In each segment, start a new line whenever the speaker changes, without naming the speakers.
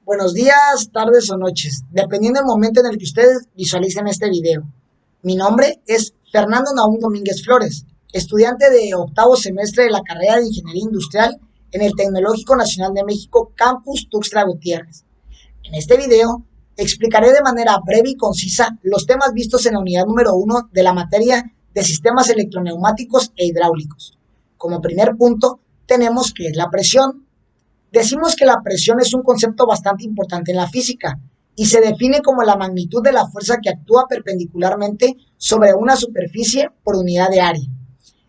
Buenos días, tardes o noches, dependiendo del momento en el que ustedes visualicen este video. Mi nombre es Fernando Nahum Domínguez Flores, estudiante de octavo semestre de la carrera de Ingeniería Industrial en el Tecnológico Nacional de México, Campus Tuxtla Gutiérrez. En este video explicaré de manera breve y concisa los temas vistos en la unidad número 1 de la materia de sistemas electroneumáticos e hidráulicos. Como primer punto, tenemos qué es la presión. Decimos que la presión es un concepto bastante importante en la física y se define como la magnitud de la fuerza que actúa perpendicularmente sobre una superficie por unidad de área.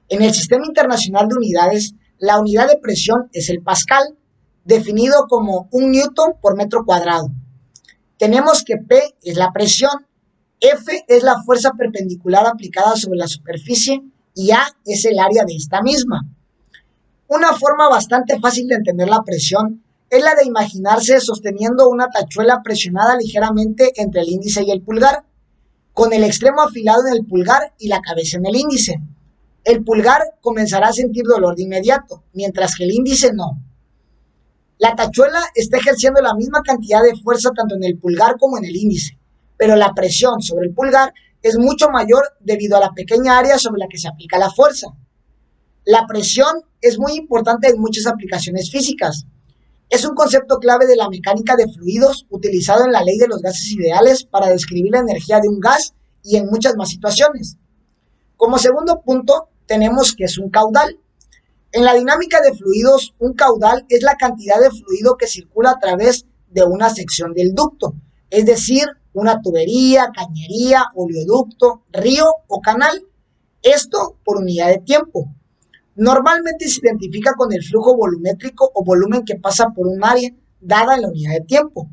En el Sistema Internacional de Unidades, la unidad de presión es el pascal, definido como 1 newton por metro cuadrado. Tenemos que P es la presión, F es la fuerza perpendicular aplicada sobre la superficie y A es el área de esta misma. Una forma bastante fácil de entender la presión es la de imaginarse sosteniendo una tachuela presionada ligeramente entre el índice y el pulgar, con el extremo afilado en el pulgar y la cabeza en el índice. El pulgar comenzará a sentir dolor de inmediato, mientras que el índice no. La tachuela está ejerciendo la misma cantidad de fuerza tanto en el pulgar como en el índice, pero la presión sobre el pulgar es mucho mayor debido a la pequeña área sobre la que se aplica la fuerza. La presión es muy importante en muchas aplicaciones físicas. Es un concepto clave de la mecánica de fluidos utilizado en la ley de los gases ideales para describir la energía de un gas y en muchas más situaciones. Como segundo punto, tenemos que es un caudal. En la dinámica de fluidos, un caudal es la cantidad de fluido que circula a través de una sección del ducto, es decir, una tubería, cañería, oleoducto, río o canal. Esto por unidad de tiempo. Normalmente se identifica con el flujo volumétrico o volumen que pasa por un área dada en la unidad de tiempo.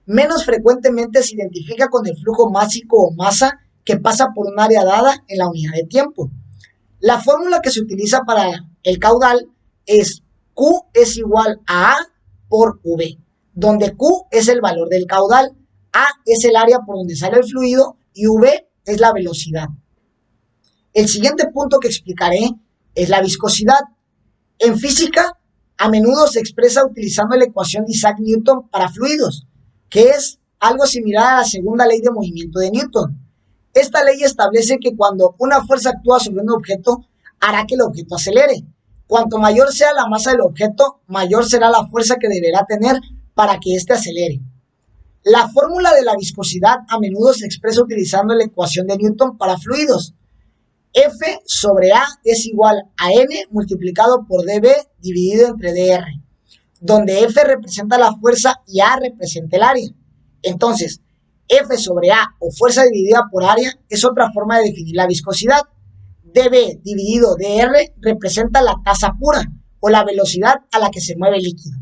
Menos frecuentemente se identifica con el flujo másico o masa que pasa por un área dada en la unidad de tiempo. La fórmula que se utiliza para el caudal es Q es igual a A por V, donde Q es el valor del caudal, A es el área por donde sale el fluido y V es la velocidad. El siguiente punto que explicaré es la viscosidad. En física, a menudo se expresa utilizando la ecuación de Isaac Newton para fluidos, que es algo similar a la segunda ley de movimiento de Newton. Esta ley establece que cuando una fuerza actúa sobre un objeto, hará que el objeto acelere. Cuanto mayor sea la masa del objeto, mayor será la fuerza que deberá tener para que éste acelere. La fórmula de la viscosidad a menudo se expresa utilizando la ecuación de Newton para fluidos. F sobre A es igual a N multiplicado por dB dividido entre dr, donde F representa la fuerza y A representa el área. Entonces, F sobre A o fuerza dividida por área es otra forma de definir la viscosidad. dB dividido dr representa la tasa pura o la velocidad a la que se mueve el líquido.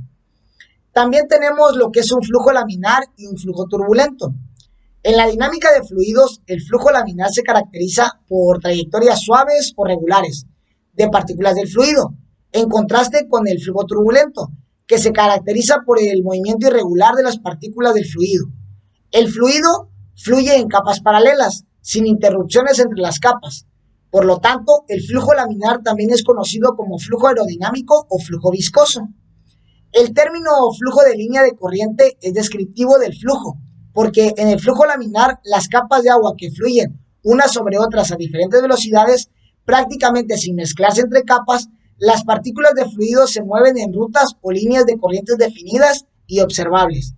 También tenemos lo que es un flujo laminar y un flujo turbulento. En la dinámica de fluidos, el flujo laminar se caracteriza por trayectorias suaves o regulares de partículas del fluido, en contraste con el flujo turbulento, que se caracteriza por el movimiento irregular de las partículas del fluido. El fluido fluye en capas paralelas, sin interrupciones entre las capas. Por lo tanto, el flujo laminar también es conocido como flujo aerodinámico o flujo viscoso. El término flujo de línea de corriente es descriptivo del flujo, porque en el flujo laminar las capas de agua que fluyen unas sobre otras a diferentes velocidades, prácticamente sin mezclarse entre capas, las partículas de fluido se mueven en rutas o líneas de corrientes definidas y observables.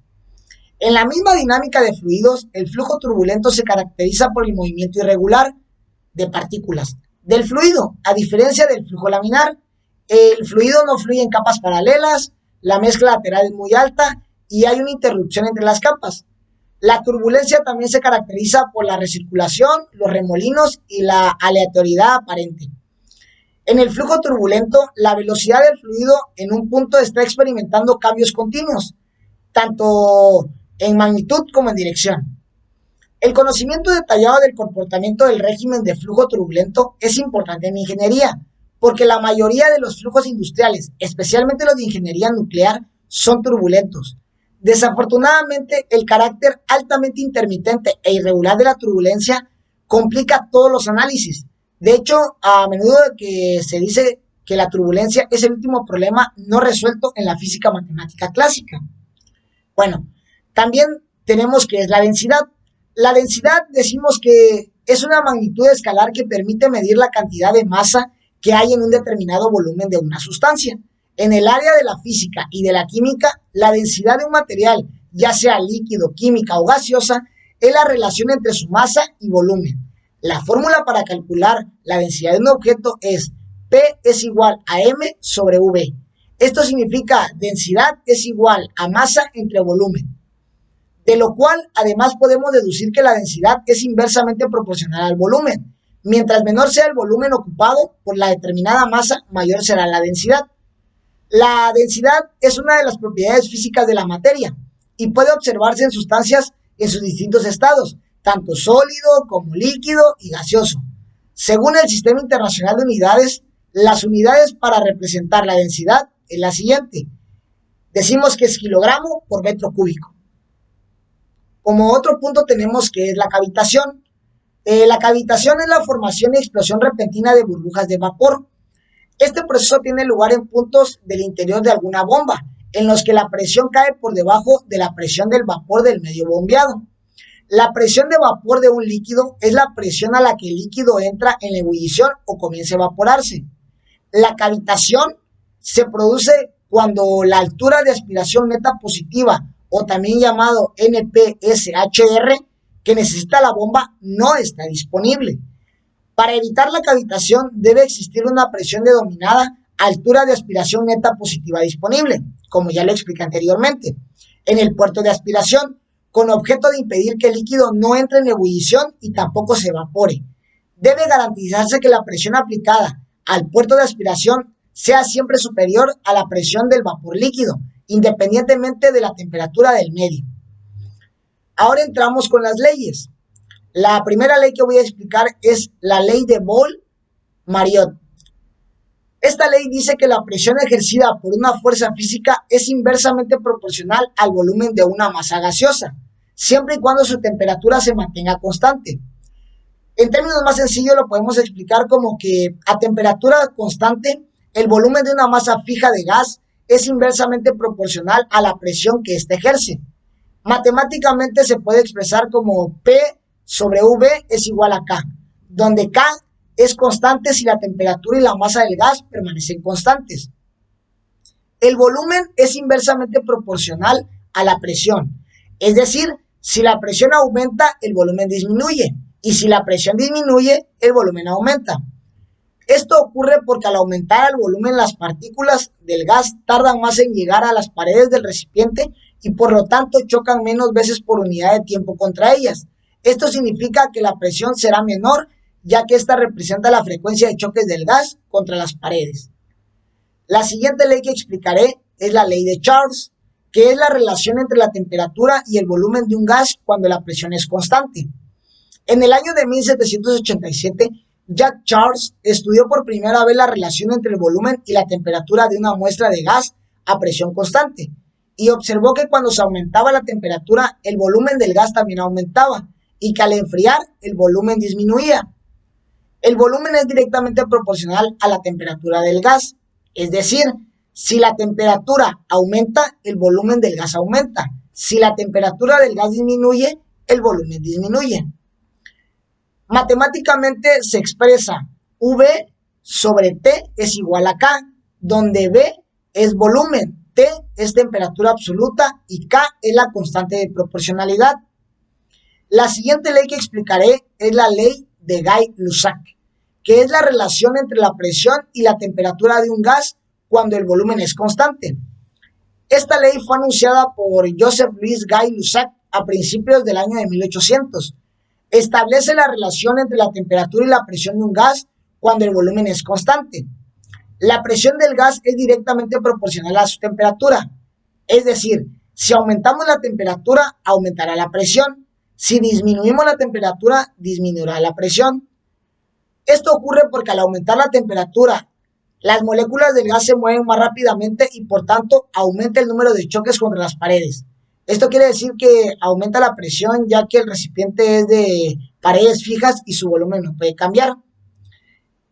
En la misma dinámica de fluidos, el flujo turbulento se caracteriza por el movimiento irregular de partículas del fluido, a diferencia del flujo laminar. El fluido no fluye en capas paralelas, la mezcla lateral es muy alta y hay una interrupción entre las capas. La turbulencia también se caracteriza por la recirculación, los remolinos y la aleatoriedad aparente. En el flujo turbulento, la velocidad del fluido en un punto está experimentando cambios continuos, tanto en magnitud como en dirección. El conocimiento detallado del comportamiento del régimen de flujo turbulento es importante en ingeniería, porque la mayoría de los flujos industriales, especialmente los de ingeniería nuclear, son turbulentos. Desafortunadamente, el carácter altamente intermitente e irregular de la turbulencia complica todos los análisis. De hecho, a menudo que se dice que la turbulencia es el último problema no resuelto en la física matemática clásica. Bueno, También tenemos que es la densidad. La densidad decimos que es una magnitud escalar que permite medir la cantidad de masa que hay en un determinado volumen de una sustancia. En el área de la física y de la química, la densidad de un material, ya sea líquido, química o gaseosa, es la relación entre su masa y volumen. La fórmula para calcular la densidad de un objeto es P es igual a M sobre V. Esto significa densidad es igual a masa entre volumen. De lo cual, además, podemos deducir que la densidad es inversamente proporcional al volumen. Mientras menor sea el volumen ocupado por la determinada masa, mayor será la densidad. La densidad es una de las propiedades físicas de la materia y puede observarse en sustancias en sus distintos estados, tanto sólido como líquido y gaseoso. Según el Sistema Internacional de Unidades, las unidades para representar la densidad es la siguiente. Decimos que es kilogramo por metro cúbico. Como otro punto tenemos que es la cavitación. La cavitación es la formación y explosión repentina de burbujas de vapor. Este proceso tiene lugar en puntos del interior de alguna bomba, en los que la presión cae por debajo de la presión del vapor del medio bombeado. La presión de vapor de un líquido es la presión a la que el líquido entra en la ebullición o comienza a evaporarse. La cavitación se produce cuando la altura de aspiración neta positiva, o también llamado NPSHR, que necesita la bomba, no está disponible. Para evitar la cavitación debe existir una presión determinada altura de aspiración neta positiva disponible, como ya lo expliqué anteriormente, en el puerto de aspiración, con objeto de impedir que el líquido no entre en ebullición y tampoco se evapore. Debe garantizarse que la presión aplicada al puerto de aspiración sea siempre superior a la presión del vapor líquido, independientemente de la temperatura del medio. Ahora entramos con las leyes. La primera ley que voy a explicar es la ley de Boole-Mariotte. Esta ley dice que la presión ejercida por una fuerza física es inversamente proporcional al volumen de una masa gaseosa, siempre y cuando su temperatura se mantenga constante. En términos más sencillos lo podemos explicar como que a temperatura constante, el volumen de una masa fija de gas es inversamente proporcional a la presión que éste ejerce. Matemáticamente se puede expresar como P sobre V es igual a K, donde K es constante si la temperatura y la masa del gas permanecen constantes. El volumen es inversamente proporcional a la presión, es decir, si la presión aumenta, el volumen disminuye, y si la presión disminuye, el volumen aumenta. Esto ocurre porque al aumentar el volumen, las partículas del gas tardan más en llegar a las paredes del recipiente y por lo tanto chocan menos veces por unidad de tiempo contra ellas. Esto significa que la presión será menor, ya que esta representa la frecuencia de choques del gas contra las paredes. La siguiente ley que explicaré es la ley de Charles, que es la relación entre la temperatura y el volumen de un gas cuando la presión es constante. En el año de 1787, Jack Charles estudió por primera vez la relación entre el volumen y la temperatura de una muestra de gas a presión constante y observó que cuando se aumentaba la temperatura, el volumen del gas también aumentaba y que al enfriar, el volumen disminuía. El volumen es directamente proporcional a la temperatura del gas, es decir, si la temperatura aumenta, el volumen del gas aumenta. Si la temperatura del gas disminuye, el volumen disminuye. Matemáticamente se expresa V sobre T es igual a K, donde V es volumen, T es temperatura absoluta y K es la constante de proporcionalidad. La siguiente ley que explicaré es la ley de Gay-Lussac, que es la relación entre la presión y la temperatura de un gas cuando el volumen es constante. Esta ley fue anunciada por Joseph Louis Gay-Lussac a principios del año de 1800. Establece la relación entre la temperatura y la presión de un gas cuando el volumen es constante. La presión del gas es directamente proporcional a su temperatura. Es decir, si aumentamos la temperatura, aumentará la presión. Si disminuimos la temperatura, disminuirá la presión. Esto ocurre porque al aumentar la temperatura, las moléculas del gas se mueven más rápidamente y por tanto aumenta el número de choques contra las paredes. Esto quiere decir que aumenta la presión ya que el recipiente es de paredes fijas y su volumen no puede cambiar.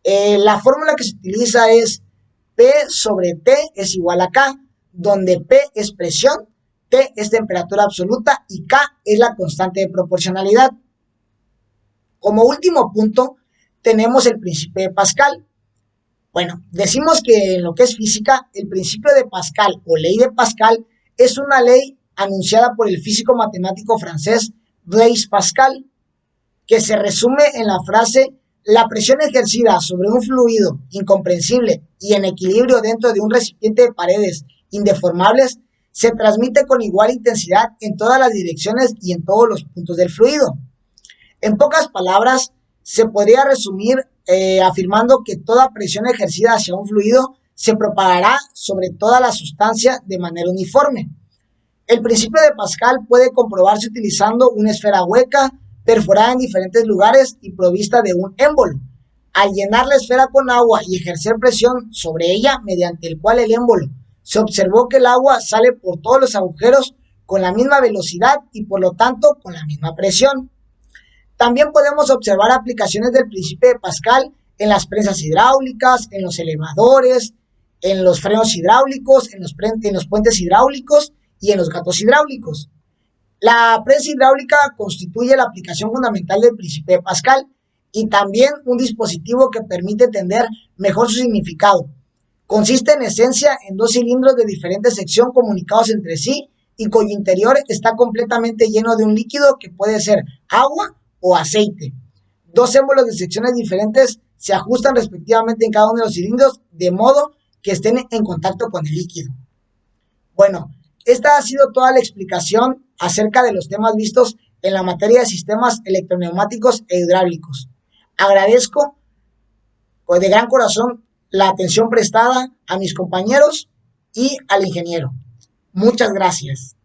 La fórmula que se utiliza es P sobre T es igual a K, donde P es presión, T es temperatura absoluta y K es la constante de proporcionalidad. Como último punto, tenemos el principio de Pascal. Bueno, decimos que en lo que es física, el principio de Pascal o ley de Pascal es una ley anunciada por el físico matemático francés Blaise Pascal, que se resume en la frase: la presión ejercida sobre un fluido incomprensible y en equilibrio dentro de un recipiente de paredes indeformables se transmite con igual intensidad en todas las direcciones y en todos los puntos del fluido. En pocas palabras, se podría resumir afirmando que toda presión ejercida hacia un fluido se propagará sobre toda la sustancia de manera uniforme. El principio de Pascal puede comprobarse utilizando una esfera hueca, perforada en diferentes lugares y provista de un émbolo. Al llenar la esfera con agua y ejercer presión sobre ella, mediante el cual el émbolo, se observó que el agua sale por todos los agujeros con la misma velocidad y por lo tanto con la misma presión. También podemos observar aplicaciones del principio de Pascal en las prensas hidráulicas, en los elevadores, en los frenos hidráulicos, en los puentes hidráulicos y en los gatos hidráulicos. La prensa hidráulica constituye la aplicación fundamental del principio de Pascal y también un dispositivo que permite entender mejor su significado. Consiste en esencia en dos cilindros de diferente sección comunicados entre sí y cuyo interior está completamente lleno de un líquido que puede ser agua o aceite. Dos émbolos de secciones diferentes se ajustan respectivamente en cada uno de los cilindros de modo que estén en contacto con el líquido. Bueno, esta ha sido toda la explicación acerca de los temas vistos en la materia de sistemas electroneumáticos e hidráulicos. Agradezco de gran corazón la atención prestada a mis compañeros y al ingeniero. Muchas gracias.